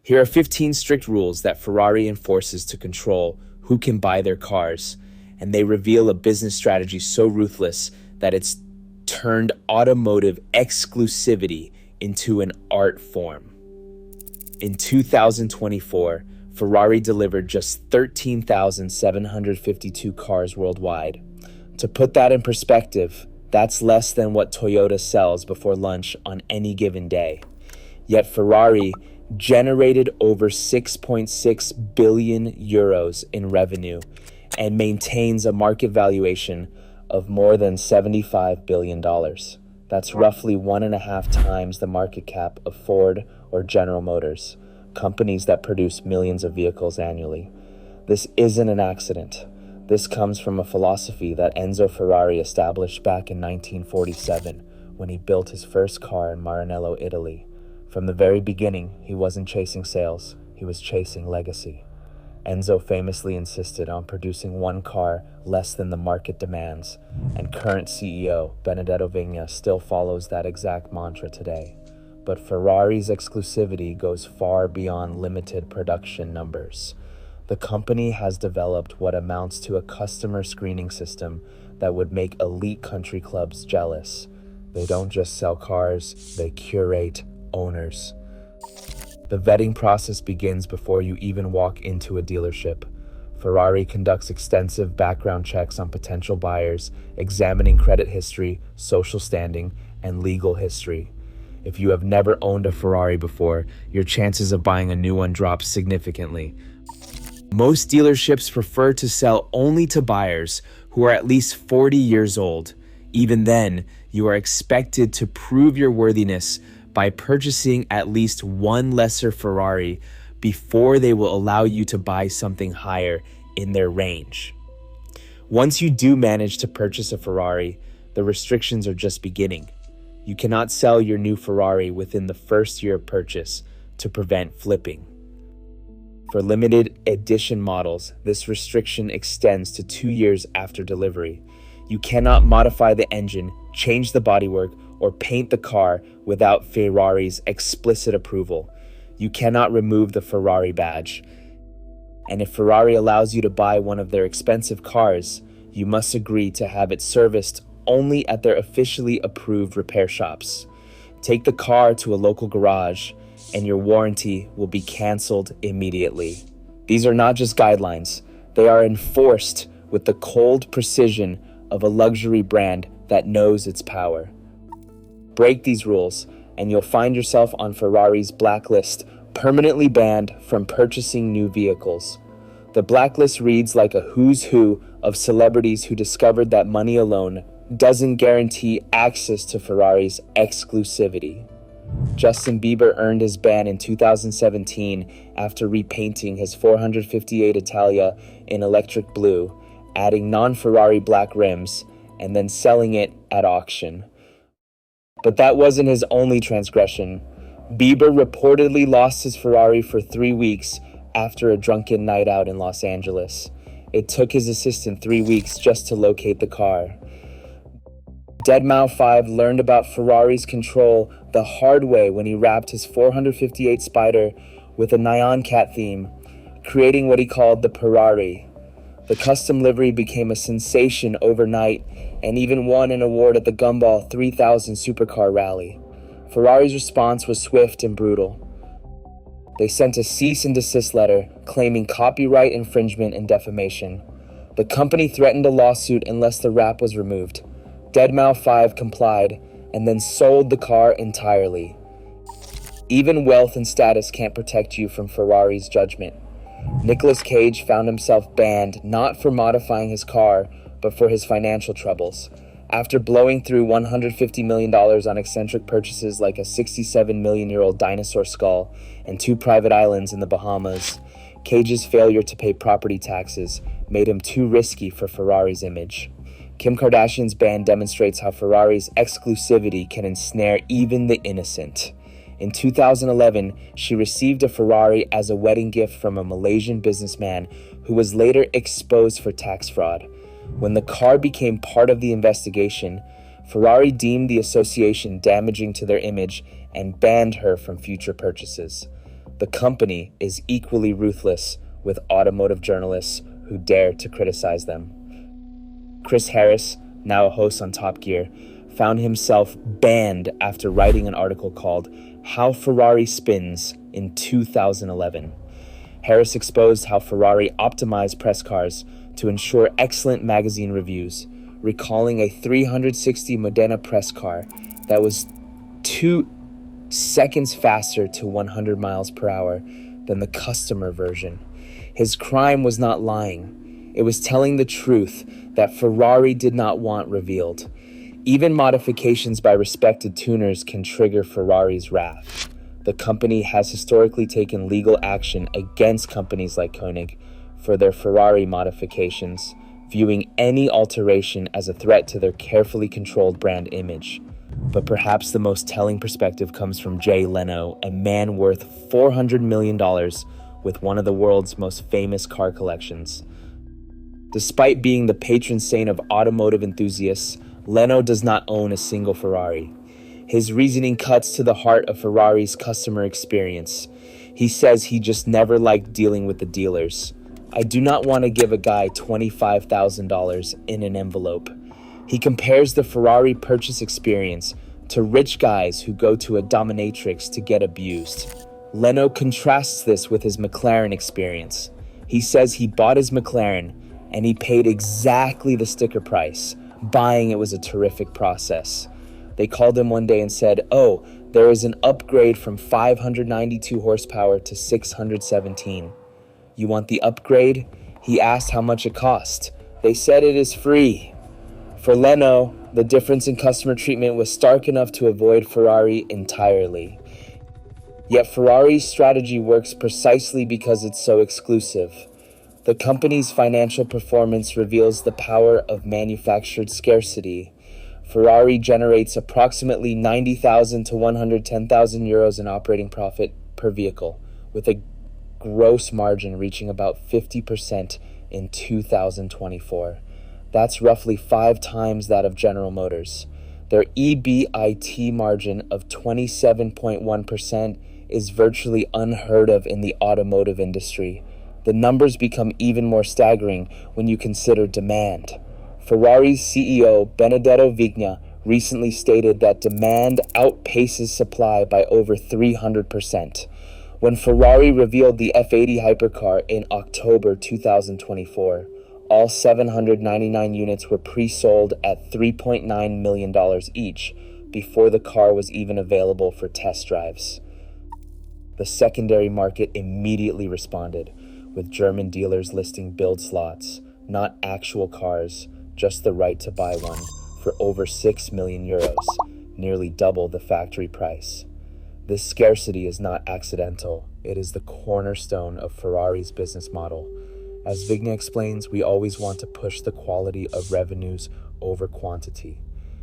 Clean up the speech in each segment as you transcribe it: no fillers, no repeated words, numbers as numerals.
Here are 15 strict rules that Ferrari enforces to control who can buy their cars, and they reveal a business strategy so ruthless that it's turned automotive exclusivity into an art form. In 2024, Ferrari delivered just 13,752 cars worldwide. To put that in perspective, that's less than what Toyota sells before lunch on any given day. Yet Ferrari generated over 6.6 billion euros in revenue and maintains a market valuation of more than $75 billion. That's roughly 1.5 times the market cap of Ford or General Motors, companies that produce millions of vehicles annually. This isn't an accident. This comes from a philosophy that Enzo Ferrari established back in 1947 when he built his first car in Maranello, Italy. From the very beginning, he wasn't chasing sales, he was chasing legacy. Enzo famously insisted on producing one car less than the market demands, and current CEO Benedetto Vigna still follows that exact mantra today. But Ferrari's exclusivity goes far beyond limited production numbers. The company has developed what amounts to a customer screening system that would make elite country clubs jealous. They don't just sell cars, they curate owners. The vetting process begins before you even walk into a dealership. Ferrari conducts extensive background checks on potential buyers, examining credit history, social standing, and legal history. If you have never owned a Ferrari before, your chances of buying a new one drop significantly. Most dealerships prefer to sell only to buyers who are at least 40 years old. Even then, you are expected to prove your worthiness by purchasing at least one lesser Ferrari before they will allow you to buy something higher in their range. Once you do manage to purchase a Ferrari, the restrictions are just beginning. You cannot sell your new Ferrari within the first year of purchase to prevent flipping. For limited edition models, this restriction extends to 2 years after delivery. You cannot modify the engine, change the bodywork, or paint the car without Ferrari's explicit approval. You cannot remove the Ferrari badge. And if Ferrari allows you to buy one of their expensive cars, you must agree to have it serviced only at their officially approved repair shops. Take the car to a local garage, and your warranty will be canceled immediately. These are not just guidelines, they are enforced with the cold precision of a luxury brand that knows its power. Break these rules, and you'll find yourself on Ferrari's blacklist, permanently banned from purchasing new vehicles. The blacklist reads like a who's who of celebrities who discovered that money alone doesn't guarantee access to Ferrari's exclusivity. Justin Bieber earned his ban in 2017 after repainting his 458 Italia in electric blue, adding non-Ferrari black rims, and then selling it at auction. But that wasn't his only transgression. Bieber reportedly lost his Ferrari for 3 weeks after a drunken night out in Los Angeles. It took his assistant 3 weeks just to locate the car. deadmau5 learned about Ferrari's control the hard way when he wrapped his 458 Spider with a Nyan Cat theme, creating what he called the Ferrari. The custom livery became a sensation overnight and even won an award at the Gumball 3000 Supercar Rally. Ferrari's response was swift and brutal. They sent a cease and desist letter claiming copyright infringement and defamation. The company threatened a lawsuit unless the wrap was removed. deadmau5 complied and then sold the car entirely. Even wealth and status can't protect you from Ferrari's judgment. Nicolas Cage found himself banned not for modifying his car, but for his financial troubles. After blowing through $150 million on eccentric purchases like a 67-million-year-old dinosaur skull and 2 private islands in the Bahamas, Cage's failure to pay property taxes made him too risky for Ferrari's image. Kim Kardashian's ban demonstrates how Ferrari's exclusivity can ensnare even the innocent. In 2011, she received a Ferrari as a wedding gift from a Malaysian businessman who was later exposed for tax fraud. When the car became part of the investigation, Ferrari deemed the association damaging to their image and banned her from future purchases. The company is equally ruthless with automotive journalists who dare to criticize them. Chris Harris, now a host on Top Gear, found himself banned after writing an article called "How Ferrari Spins" in 2011. Harris exposed how Ferrari optimized press cars to ensure excellent magazine reviews, recalling a 360 Modena press car that was 2 seconds faster to 100 miles per hour than the customer version. His crime was not lying. It was telling the truth that Ferrari did not want revealed. Even modifications by respected tuners can trigger Ferrari's wrath. The company has historically taken legal action against companies like Koenig for their Ferrari modifications, viewing any alteration as a threat to their carefully controlled brand image. But perhaps the most telling perspective comes from Jay Leno, a man worth $400 million with one of the world's most famous car collections. Despite being the patron saint of automotive enthusiasts, Leno does not own a single Ferrari. His reasoning cuts to the heart of Ferrari's customer experience. He says he just never liked dealing with the dealers. "I do not want to give a guy $25,000 in an envelope." He compares the Ferrari purchase experience to rich guys who go to a dominatrix to get abused. Leno contrasts this with his McLaren experience. He says he bought his McLaren and he paid exactly the sticker price. Buying it was a terrific process. They called him one day and said, "Oh, there is an upgrade from 592 horsepower to 617. You want the upgrade?" He asked how much it cost. They said it is free. For Leno, the difference in customer treatment was stark enough to avoid Ferrari entirely. Yet Ferrari's strategy works precisely because it's so exclusive. The company's financial performance reveals the power of manufactured scarcity. Ferrari generates approximately 90,000 to 110,000 euros in operating profit per vehicle, with a gross margin reaching about 50% in 2024. That's roughly 5 times that of General Motors. Their EBIT margin of 27.1% is virtually unheard of in the automotive industry. The numbers become even more staggering when you consider demand. Ferrari's CEO Benedetto Vigna recently stated that demand outpaces supply by over 300%. When Ferrari revealed the F80 hypercar in October 2024, all 799 units were pre-sold at $3.9 million each before the car was even available for test drives. The secondary market immediately responded, with German dealers listing build slots, not actual cars, just the right to buy one, for over 6 million euros, nearly double the factory price. This scarcity is not accidental. It is the cornerstone of Ferrari's business model. As Vigna explains, we always want to push the quality of revenues over quantity.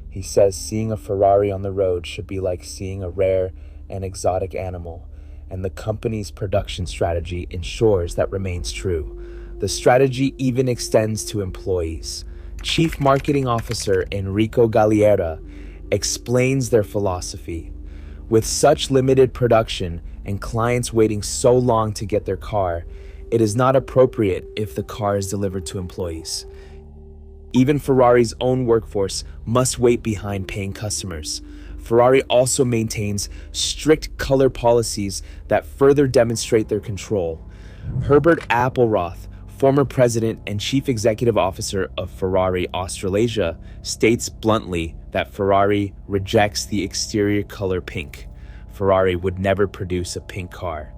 He says seeing a Ferrari on the road should be like seeing a rare and exotic animal, and the company's production strategy ensures that remains true. The strategy even extends to employees. Chief Marketing Officer Enrico Galliera explains their philosophy. With such limited production and clients waiting so long to get their car, it is not appropriate if the car is delivered to employees. Even Ferrari's own workforce must wait behind paying customers. Ferrari also maintains strict color policies that further demonstrate their control. Herbert Appelroth, former president and chief executive officer of Ferrari Australasia, states bluntly that Ferrari rejects the exterior color pink. Ferrari would never produce a pink car.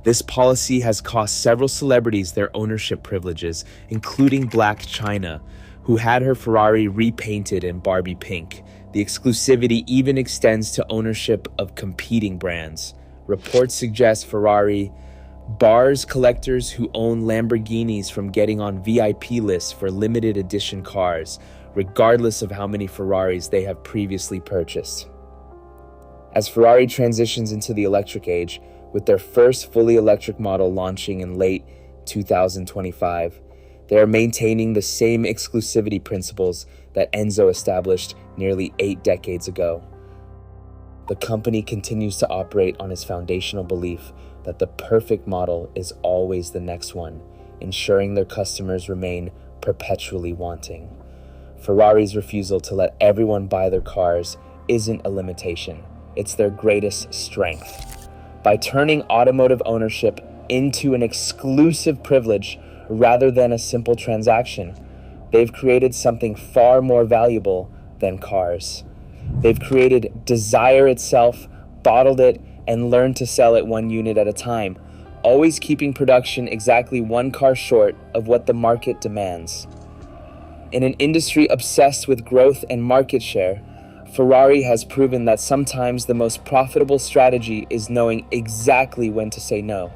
This policy has cost several celebrities their ownership privileges, including Blac Chyna, who had her Ferrari repainted in Barbie pink. The exclusivity even extends to ownership of competing brands. Reports suggest Ferrari bars collectors who own Lamborghinis from getting on VIP lists for limited edition cars, regardless of how many Ferraris they have previously purchased. As Ferrari transitions into the electric age, with their first fully electric model launching in late 2025, they are maintaining the same exclusivity principles that Enzo established nearly 8 decades ago. The company continues to operate on its foundational belief that the perfect model is always the next one, ensuring their customers remain perpetually wanting. Ferrari's refusal to let everyone buy their cars isn't a limitation, it's their greatest strength. By turning automotive ownership into an exclusive privilege rather than a simple transaction, they've created something far more valuable than cars. They've created desire itself, bottled it, and learned to sell it one unit at a time, always keeping production exactly one car short of what the market demands. In an industry obsessed with growth and market share, Ferrari has proven that sometimes the most profitable strategy is knowing exactly when to say no.